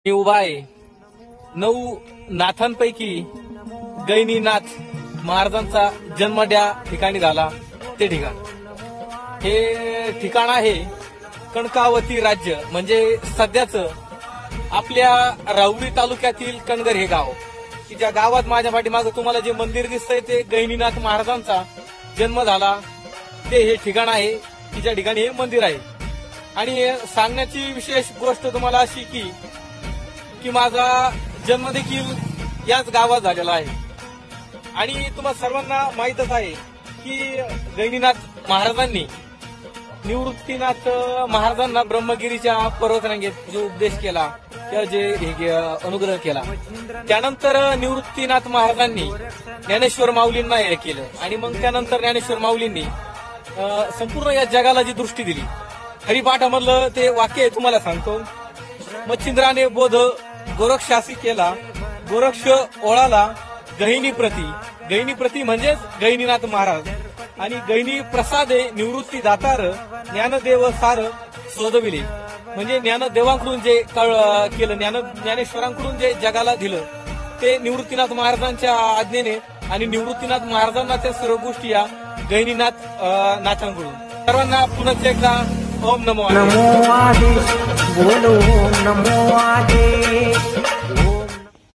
मी उभा आहे 9 नाथांपैकी गैनीनाथ महाराजांचा जन्म त्या ठिकाणी झाला ते ठिकाण. हे ठिकाण आहे कणकावती राज्य म्हणजे सध्याचं आपल्या राहुरी तालुक्यातील कणगर हे गाव, की ज्या गावात माझ्या पाठीमागं तुम्हाला जे मंदिर दिसतंय ते गैनीनाथ महाराजांचा जन्म झाला ते हे ठिकाण आहे, की ज्या ठिकाणी हे मंदिर आहे. आणि सांगण्याची विशेष गोष्ट तुम्हाला अशी की माझा जन्म देखील याच गावात झालेला आहे. आणि तुम्हाला सर्वांना माहीतच आहे की गैनीनाथ महाराजांनी निवृत्तीनाथ महाराजांना ब्रह्मगिरीच्या पर्वतरांगेत जो उपदेश केला किंवा जे अनुग्रह केला, त्यानंतर निवृत्तीनाथ महाराजांनी ज्ञानेश्वर माऊलींना हे केलं. आणि मग त्यानंतर ज्ञानेश्वर माऊलींनी संपूर्ण या जगाला जी दृष्टी दिली. हरिपाठामधलं ते वाक्य तुम्हाला सांगतो. मच्छिंद्राने बोध गोरक्षासी केला, गोरक्ष ओळाला गहिनी प्रती. गहिनी प्रती म्हणजेच गैनीनाथ महाराज. आणि गैनी प्रसादे निवृत्ती दातार ज्ञानदेव सार शोधविले. म्हणजे ज्ञानदेवांकडून जे केलं, ज्ञानेश्वरांकडून जे जगाला दिलं ते निवृत्तीनाथ महाराजांच्या आज्ञेने आणि निवृत्तीनाथ महाराजांना त्या सर्व गोष्टी या गैनीनाथ नाथांकडून. सर्वांना पुन्हा एकदा ओम नमो आदे बोलो नमो आदे.